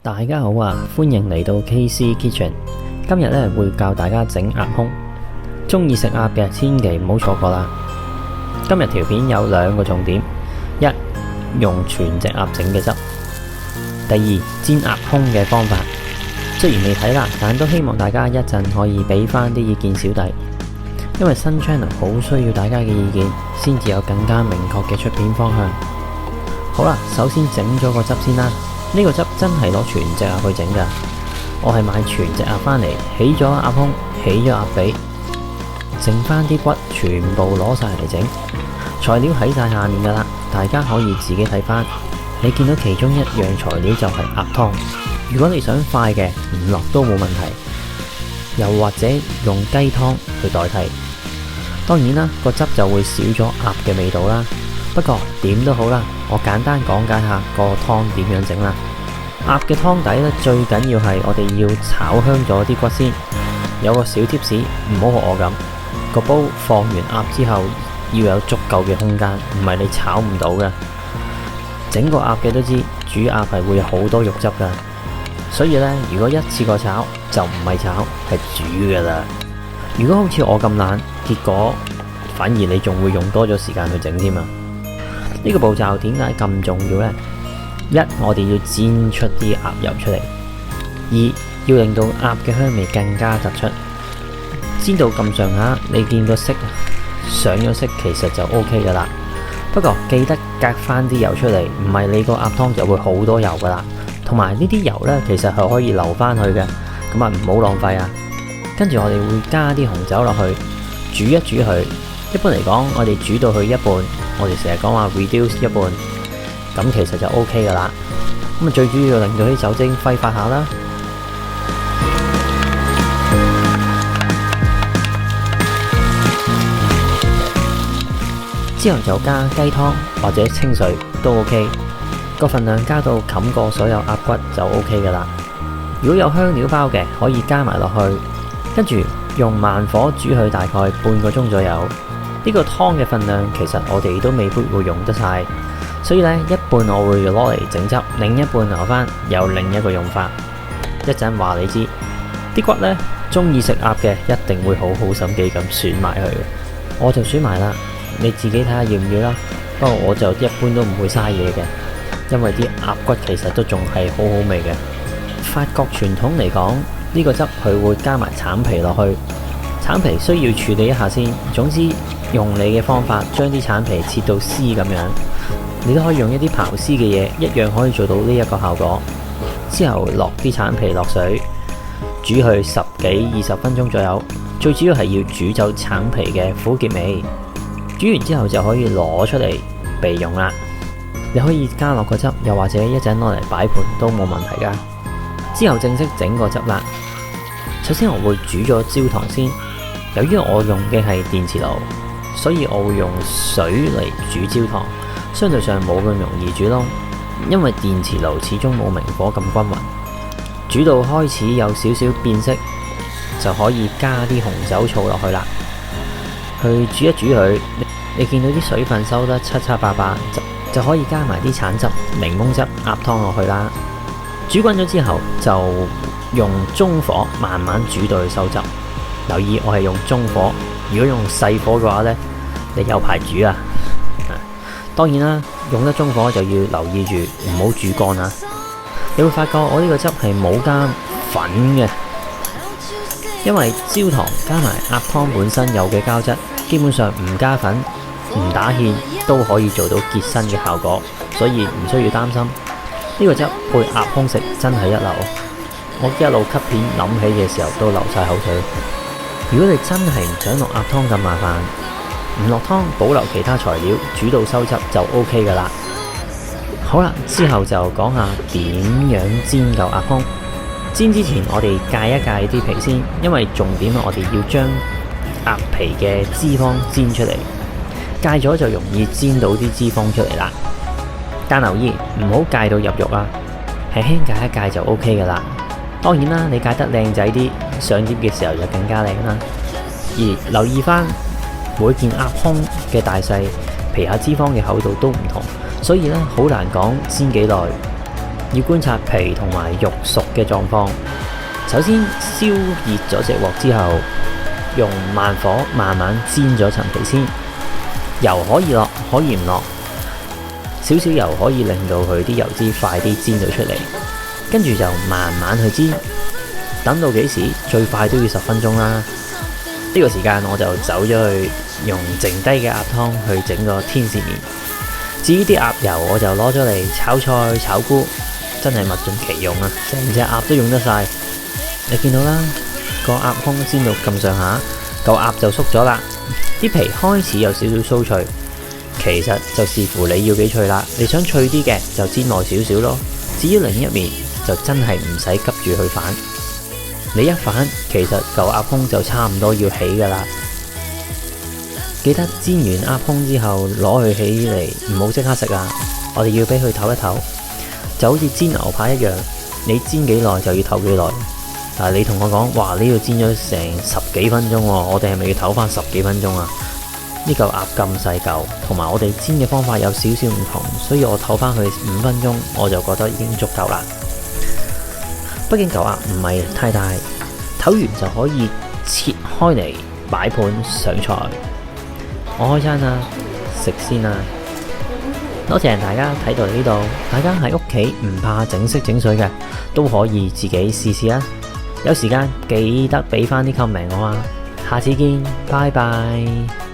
大家好啊，歡迎嚟到 KC Kitchen。今日咧會教大家整鴨胸，中意食鴨嘅千祈唔好錯過啦。今日條片有兩個重點：一、用全隻鴨整嘅汁；第二，煎鴨胸嘅方法。雖然未睇啦，但都希望大家一陣可以俾翻啲意見小弟，因為新 channel 好需要大家嘅意見，先至有更加明確嘅出片方向。好啦，首先整咗個汁先啦。呢個汁真係攞全隻鴨去整噶，我係買全隻鴨返嚟，起咗鴨胸，起咗鴨髀，剩翻啲骨全部攞晒嚟整。材料喺晒下面噶啦，大家可以自己睇翻。你見到其中一樣材料就係鴨湯，如果你想快嘅，唔落都冇問題，又或者用雞湯去代替。當然啦，個汁就會少咗鴨嘅味道啦。不過點都好啦，我簡單講解下個湯點樣整啦。鴨嘅湯底咧，最緊要係我哋要炒香咗啲骨先。有個小貼士，唔好學我咁，個煲放完鴨之後要有足夠嘅空間，唔係你炒唔到嘅。整個鴨嘅都知，煮鴨係會有好多肉汁噶，所以咧，如果一次過炒就唔係炒，係煮噶啦。如果好似我咁懶，結果反而你仲會用多咗時間去整添啊！呢個步驟點解咁重要呢？一，我哋要煎出啲鴨油出嚟；二，要令到鴨嘅香味更加突出。煎到咁上下，你見個色上咗色，其實就 OK 噶啦。不過記得隔翻啲油出嚟，唔係你個鴨湯就會好多油噶啦。同埋呢啲油呢，其實係可以留翻去嘅，咁啊唔好浪費啊。跟住我哋會加啲紅酒落去，煮一煮佢。一般嚟講，我哋煮到去一半，我哋成日講話 reduce 一半，咁其實就 OK 噶啦。咁啊，最主要令到啲酒精揮發下啦。之後就加雞湯或者清水都 OK， 個份量加到冚過所有鴨骨就 OK 噶啦。如果有香料包嘅，可以加埋落去，跟住用慢火煮佢大概半個鐘左右。呢個湯嘅份量其實我哋都未必會用得晒，所以呢，一半我會攞嚟整汁，另一半留翻有另一個用法。一陣話你知，啲骨呢，中意食鴨嘅一定會好好心機咁選埋佢，我就選埋啦，你自己睇下要唔要啦。不過我就一般都唔會嘥嘢嘅，因為啲鴨骨其實都仲係好好味嘅。法國傳統嚟講，呢個汁佢會加埋橙皮落去，橙皮需要處理一下先。總之用你嘅方法將啲橙皮切到絲咁樣，你都可以用一啲刨絲嘅嘢，一樣可以做到呢一個效果。之後落啲橙皮落水，煮佢10幾20分鐘左右。最主要係要煮走橙皮嘅苦澀味。煮完之後就可以攞出嚟備用啦。你可以加落個汁，又或者一陣攞嚟擺盤都冇問題噶。之後正式整個汁啦。首先我會煮咗焦糖先，由於我用嘅係電磁爐，所以我會用水嚟煮焦糖，相對上冇咁容易煮燶，因為電磁爐始終冇明火咁均匀。煮到開始有少少變色，就可以加啲紅酒醋落去啦，去煮一煮佢。你見到啲水分收得七七八八，就可以加埋啲橙汁、檸檬汁、鴨湯落去啦。煮滾咗之後，就用中火慢慢煮到去收汁。留意我係用中火，如果用細火嘅話呢，你有排煮啊。當然啦，用得中火就要留意住唔好煮乾啦。你會發覺我呢個汁係冇加粉嘅，因為焦糖加埋鴨湯本身有嘅膠質，基本上唔加粉唔打芡都可以做到結身嘅效果，所以唔需要擔心。呢個汁配鴨胸食真係一流，我一路吸片諗起嘅時候都流晒口水。如果你真係唔想落鴨湯咁麻煩，唔落湯保留其他材料煮到收汁就 OK 噶啦。好啦，之後就講下點樣煎嚿鴨胸。煎之前我哋戒一戒啲皮先，因為重點我哋要將鴨皮嘅脂肪煎出嚟，戒咗就容易煎到啲脂肪出嚟啦。但留意唔好戒到入肉啊，輕輕戒一戒就 OK 噶啦。當然啦，你戒得靚仔啲，上碟嘅時候就更加靚啦。而留意翻每件鴨胸嘅大細、皮下脂肪嘅厚度都唔同，所以咧好難講煎幾耐。要觀察皮同埋肉熟嘅狀況。首先燒熱咗隻鑊之後，用慢火慢慢煎咗層皮先。油可以落，可以唔落。少少油可以令到佢啲油脂快啲煎到出嚟。跟住就慢慢去煎，等到幾時？最快都要10分鐘啦。呢個時間我就走咗去用剩低嘅鴨湯去整個天使麵。至於啲鴨油，我就攞咗嚟炒菜炒菇，真係物盡其用啊！成隻鴨都用得晒。你見到啦，個鴨胸煎到咁上下，嚿鴨就縮咗啦，啲皮開始有少少酥脆。其實就視乎你要幾脆啦，你想脆啲嘅就煎耐少少咯。至於另一面就真係唔使急住去反，你一反其實嚿鴨胸就差唔多要起噶啦。記得煎完鴨胸之後攞佢起嚟，唔好即刻食啊！我哋要俾佢唞一唞，就好似煎牛排一樣，你煎幾耐就要唞幾耐。但係你同我講，哇！你要煎咗成10幾分鐘喎，我哋係咪要唞翻10幾分鐘啊？呢嚿鴨咁細嚿，同埋我哋煎嘅方法有少少唔同，所以我唞翻佢5分鐘，我就覺得已經足夠啦。畢竟嚿鴨唔係太大，唞完就可以切開嚟擺盤上菜。我開餐啦，食先啦。多謝大家睇到呢度，大家喺屋企唔怕整色整水嘅，都可以自己試試啊！有時間記得俾翻啲comment我啊！下次見，拜拜。